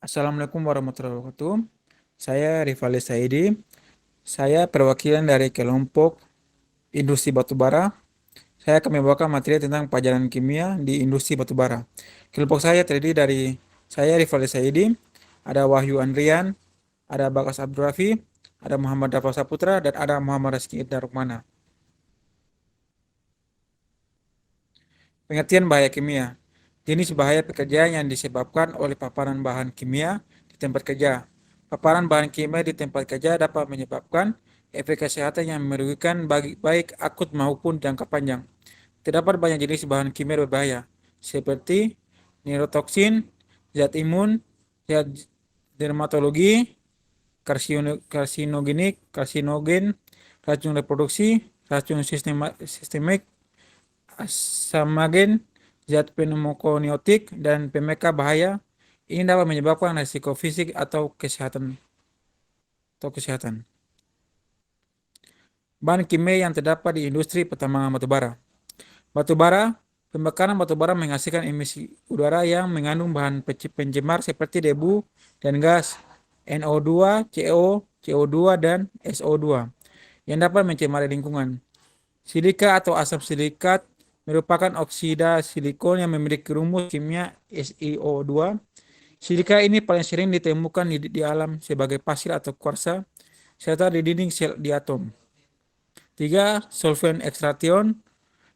Assalamualaikum warahmatullahi wabarakatuh. Saya Rifali Saidi. Saya perwakilan dari kelompok industri batubara. Saya akan membawakan materi tentang pelajaran kimia di industri batubara. Kelompok saya terdiri dari saya Rifali Saidi, ada Wahyu Andrian, ada Bagas Abdurrafi, ada Muhammad Dafa Saputra, dan ada Muhammad Rizky Darukmana. Pengertian bahaya kimia. Jenis bahaya pekerja yang disebabkan oleh paparan bahan kimia di tempat kerja. Paparan bahan kimia di tempat kerja dapat menyebabkan efek kesehatan yang merugikan baik akut maupun jangka panjang. Terdapat banyak jenis bahan kimia berbahaya, seperti neurotoksin, zat imun, zat dermatologi, karsinogen, racun reproduksi, racun sistemik, asamagen, zat pneumokoniotik, dan PMK bahaya. Ini dapat menyebabkan risiko fisik atau kesehatan. Bahan kimia yang terdapat di industri pertambangan batubara. Batubara, pembakaran batubara menghasilkan emisi udara yang mengandung bahan pencemar seperti debu dan gas NO2, CO, CO2, dan SO2 yang dapat mencemari lingkungan. Silika atau asam silikat merupakan oksida silikon yang memiliki rumus kimia SiO2. Silika ini paling sering ditemukan di alam sebagai pasir atau kuarsa, serta di dinding sel di atom. 3. Solvent extraction,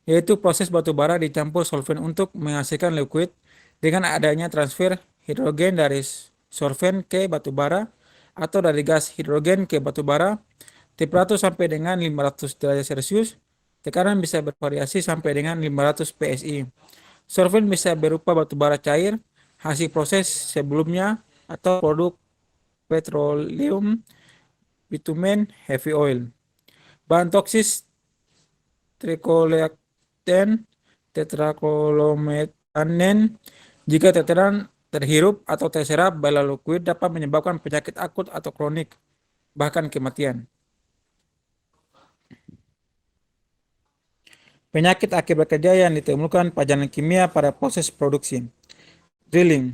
yaitu proses batu bara dicampur solvent untuk menghasilkan liquid dengan adanya transfer hidrogen dari solvent ke batu bara atau dari gas hidrogen ke batu bara. Temperatur sampai dengan 500 derajat Celcius. Tekanan bisa bervariasi sampai dengan 500 PSI. Solvent bisa berupa batu bara cair, hasil proses sebelumnya, atau produk petroleum, bitumen, heavy oil. Bahan toksis trikolekten, tetrakolometanen, jika terteran, terhirup, atau terserap bala liquid dapat menyebabkan penyakit akut atau kronik, bahkan kematian. Penyakit akibat kerja yang ditemukan pajanan kimia pada proses produksi. Drilling.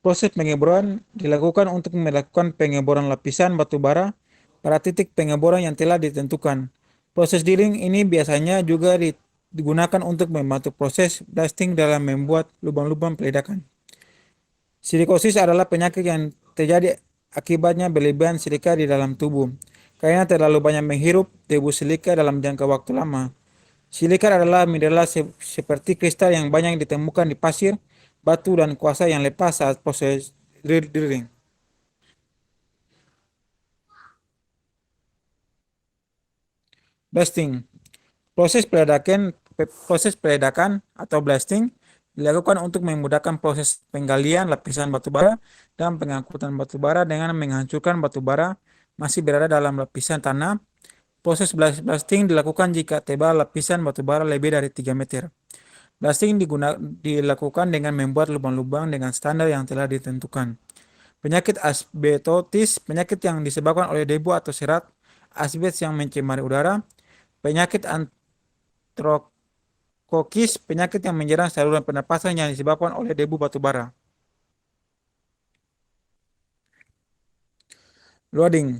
Proses pengeboran dilakukan untuk melakukan pengeboran lapisan batu bara pada titik pengeboran yang telah ditentukan. Proses drilling ini biasanya juga digunakan untuk membantu proses blasting dalam membuat lubang-lubang peledakan. Silikosis adalah penyakit yang terjadi akibatnya berlebihan silika di dalam tubuh, karena terlalu banyak menghirup debu silika dalam jangka waktu lama. Silikat adalah mineral seperti kristal yang banyak ditemukan di pasir, batu, dan kuarsa yang lepas saat proses drilling. Blasting. Proses peledakan atau blasting dilakukan untuk memudahkan proses penggalian lapisan batu bara dan pengangkutan batu bara dengan menghancurkan batu bara masih berada dalam lapisan tanah. Proses blasting dilakukan jika tebal lapisan batu bara lebih dari 3 meter. Blasting dilakukan dengan membuat lubang-lubang dengan standar yang telah ditentukan. Penyakit asbestosis, penyakit yang disebabkan oleh debu atau serat asbes yang mencemari udara. Penyakit antrokokis, penyakit yang menyerang saluran pernapasan yang disebabkan oleh debu batu bara. Loading.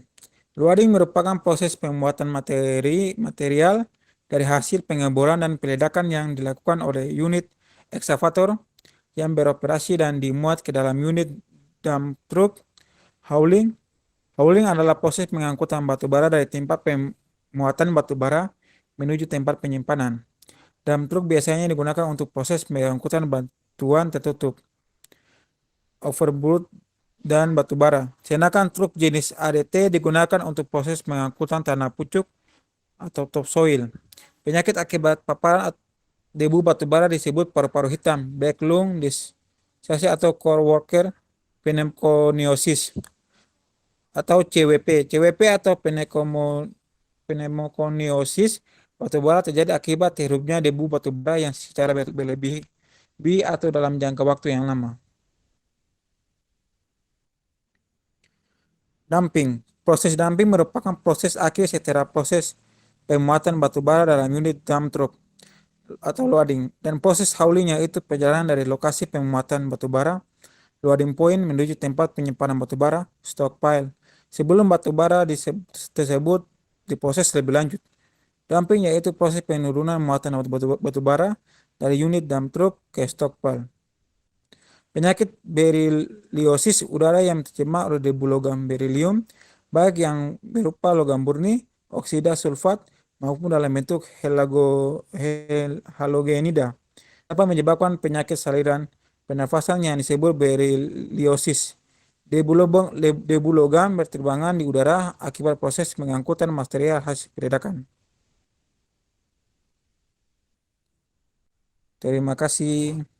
Loading merupakan proses pembuatan material dari hasil pengeboran dan peledakan yang dilakukan oleh unit ekskavator yang beroperasi dan dimuat ke dalam unit dump truck. Hauling. Hauling adalah proses pengangkutan batu bara dari tempat pemuatan batu bara menuju tempat penyimpanan. Dump truck biasanya digunakan untuk proses pengangkutan batuan tertutup, overburden, dan batu bara. Sedangkan truk jenis ADT digunakan untuk proses pengangkutan tanah pucuk atau topsoil. Penyakit akibat paparan debu batu bara disebut paru-paru hitam, black lung disease atau core worker pneumoconiosis atau CWP. CWP atau pneumoconiosis batu bara terjadi akibat hirupnya debu batu bara yang secara berlebih atau dalam jangka waktu yang lama. Dumping. Proses dumping merupakan proses akhir setelah proses pemuatan batu bara dalam unit dump truck atau loading, dan proses hauling yaitu perjalanan dari lokasi pemuatan batu bara loading point menuju tempat penyimpanan batubara, stockpile, sebelum batubara tersebut diproses lebih lanjut. Dumping yaitu proses penurunan muatan batubara dari unit dump truck ke stockpile. Penyakit beriliosis udara yang tercemar oleh debu logam berilium, baik yang berupa logam murni, oksida sulfat, maupun dalam bentuk halogenida, dapat menyebabkan penyakit saluran pernafasan yang disebut beriliosis. Debu logam berterbangan di udara akibat proses pengangkutan material hasil ledakan. Terima kasih.